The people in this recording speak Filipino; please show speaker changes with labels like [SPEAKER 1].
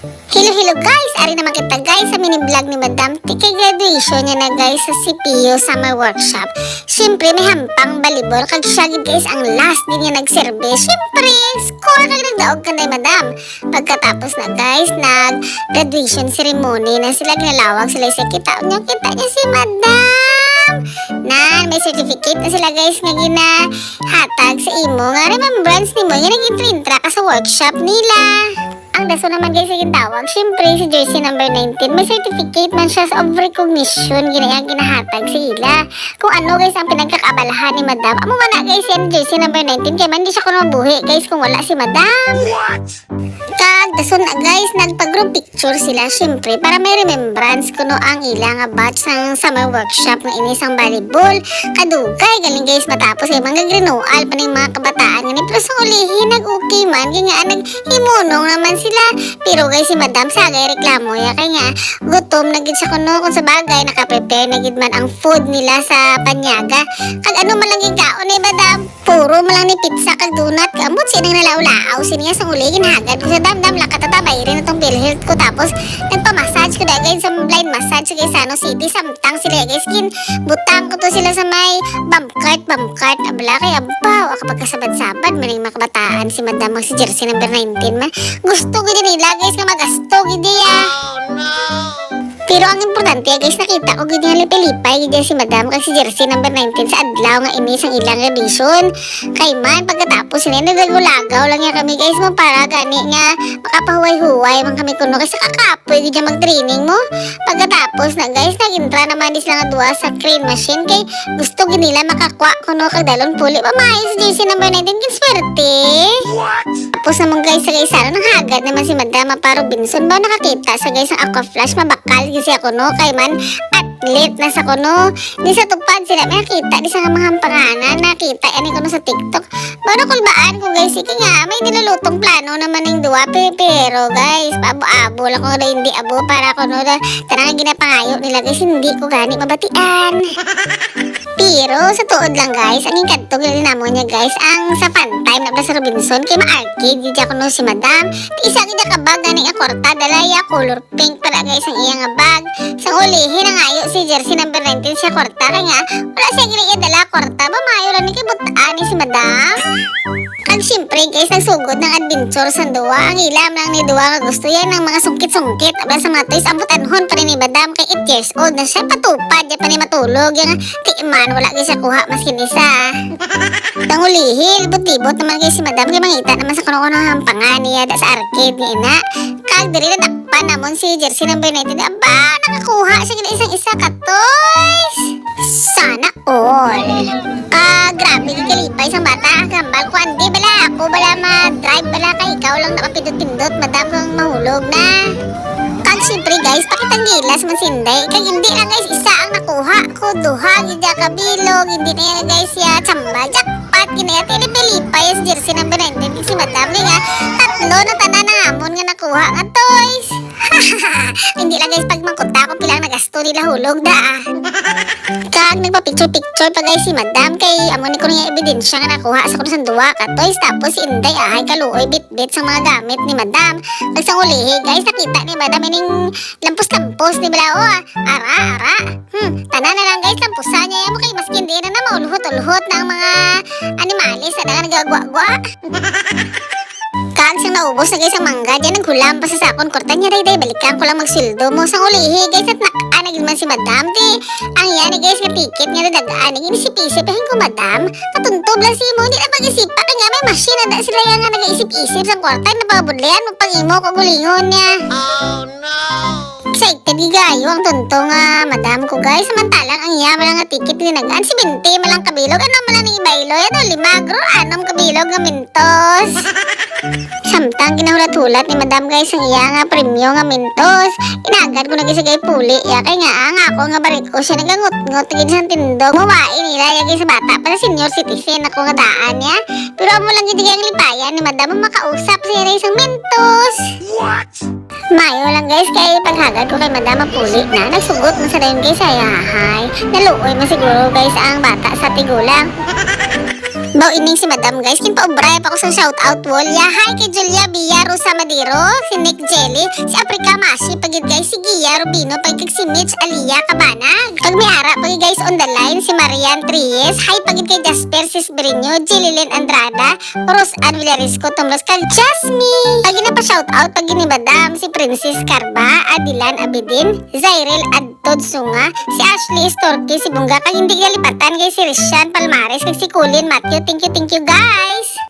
[SPEAKER 1] Hello guys! Ari naman kita guys sa mini vlog ni Madam. Tika graduation niya na guys sa CPU Summer Workshop. Siyempre may hampang balibol. Kag siya guys ang last din niya nagserbe. Siyempre, score kag nagdaog ka na Madam. Pagkatapos na guys, nag-graduation ceremony na sila ginalawag sila sa kita niya si Madam. Na may certificate na sila guys nga ginahatag sa imo. Nga remembrance ni mo nga nag-intra ka sa workshop nila. Ang daso naman guys sa tawag, syempre si jersey number 19, may certificate man siya of recognition, ginahatag sa ila. Kung ano guys ang pinagkakabalahan ni Madam, amo man na guys yan jersey number 19, kaya man di siya kuno mabuhi guys kung wala si Madam. Kag daso na guys, nagpag-group picture sila syempre para may remembrance kuno ang ila nga batch sa summer workshop ng inisang volleyball. Kadugay, galing guys matapos kay mga renewal pa ng mga kabataan nga ni pero sa ulihin, nag-okay man, kaya naghimunong naman sila. Pero guys si Madam sagay reklamo ya kay nga gutom na gid siya kuno kung sa bagay naka-prepare na gid man ang food nila sa panyaga. Kag ano man lang gikaon ni Madam, puro man lang ni pizza kag donut kamot sinang nalaw-law siniya sa uli ginhagad ko sa damdam lakatatabay rin itong PhilHealth ko tapos nagpa-massage ko guys sa blind massage guys sa Ano City samtang sila guys kin butang ko to sila sa may bump cart abla kay abaw kapag kasabad-sabad maning makabataan si Madam mag si jersey number 19 man gusto gid nila guys nga magasto gid ya. Pero ang importante guys nakita ko gid nga lipay-lipay gid si Madam kay si jersey number 19 sa adlaw nga ini sang ilang edition. Kay man pagkatapos nila nagulagaw lang ya kami guys mo para gani nga makapahuway-huway man kami kuno kasi kakapoy gid mag-training mo. Pagkatapos na guys nagintra naman dis lang duwa sa crane machine kay gusto gid nila makakwa kuno kag dalon puli pamayo si jersey number 19 kin swerte. Tapos naman guys sa guys nang hagad naman si Madam pa Robinson ba nakakita sa guys ang aqua flash mabakal kasi ako no kay man athlete na sa kuno di sa tupad sila may nakita di sa mga hampanganan nakita ani kuno sa TikTok bano kulbaan ko guys iki nga may nilulutong plano naman ning duwa pero guys paabo-abo lang ko na hindi abo para kuno tanang ginapangayo nila guys hindi ko gani mabatian. Pero sa tuod lang guys ang inkadto gid namo niya guys ang sa fun time na sa Robinson kay ma-arcade gid kuno si Madam isa gid ka bag ganing akwarta dalaya color pink para guys ang iyang bag sa ulihin ang ayo si jersey number 19 siya kwarta kaya nga wala siya gina dala kwarta mamayo lang ni kay butaan ni si Madam. Kag syempre guys nagsugod ng adventure sa duwa ang ilam lang ni duwa nga gusto yan ng mga sungkit-sungkit abla sa mga toys ambutanhon pa rin ni Madam kay 8 years old na siya patupad ya pa ni matulog yung tiiman wala guys siya kuha maskin isa. Tangulihin libot-libot naman guys si Madam kay mangita naman sa kuno-kuno hampangan niya da sa arcade ni ina kag diri na dakpan namon si jersey number 19 aba nakakuha siya gina isang isa ka toys sana all. Grabe kalipay isang bata gambal ko andi bala ako bala ma-drive bala kay ikaw lang napapindot-pindot Madam kung mahulog na. Kag syempre guys pakitang gilas man sinday kag hindi lang guys isa ang nakuha ko duha gid ka bilog hindi na yan guys ya tsamba jackpot ginaya pilipay sa jersey number 19 si Madam nga tatlo na tanan na hamon nga nakuha nga toys. Hindi lang guys pag mangkuta ko pilang nagasto nila hulog da. Kag nagpa-picture pa guys si Madam kay amo ni ko niya ebidensya nga nakuha sa kuno sa duwa ka toys tapos si Inday ahay kaluoy bit-bit sa mga gamit ni Madam. Kag sa ulihi guys nakita ni Madam ining lampos-lampos ni Bilao ara. Tanan na lang guys lampusan niya mo kay maskin di na maulhot-ulhot ng mga animalis na nagagwa-gwa. Kag siyang naubos na guys ang mangga diyan naghulam pa sa sakon korta niya day balikan ko lang magsildo mo sa ulihi guys at nakanagin man si Madam di ang yan guys nga ticket nga nadagaan inisip-isip ko Madam katuntob lang si mo hindi na mag-isipa kaya nga may machine na sila yan nga nag-isip-isip sa kwarta napabudlayan magpangimo ko gulingon niya. Oh no! Excited gigayo ang tunto nga Madam ko guys samantalang ang yaman nga ticket dinagaan si Binti malang kabilog ano malang ni Ibaylo yan o limagro anom kabilog nga mintos. Samtang ginahulat-hulat ni Madam guys ang iya nga premyo nga mintos inagad ko nagisagay puli ya kay nga ang ako nga bariko siya nagangot-ngot gid sa tindog mawain nila yagay sa bata para senior citizen ako nga daan ya pero amo lang gid ang lipayan ni Madam makausap siya na isang mintos. What? Mayo lang guys kay paghagad ko kay Madam mapuli na nagsugot na sa dayon guys ay hahay naluoy man siguro guys ang bata sa tigulang. Bao ining si Madam guys, kinpaubray pa ko sa shoutout wall. Ya, hi kay Julia Bia, Rosa Madiro, si Nick Jelly, si Africa Mashi, pagid guys, si Gia Rubino, pagid si Mitch Alia Cabanag. Pag may ara, pagid guys on the line, si Marian Tries, hi pagid kay Jasper Sisbrinyo, Jililin Andrada, Rose Ann Villarisco, Tumlos kag Jasmine. Pagid na pa shoutout, pagid ni Madam, si Princess Carba, Adilan Abidin, Zairel Adtod Sunga, si Ashley Storky, si Bunga, kag hindi galipatan guys, si Rishan Palmares, kag si Colin Matthew. Thank you guys!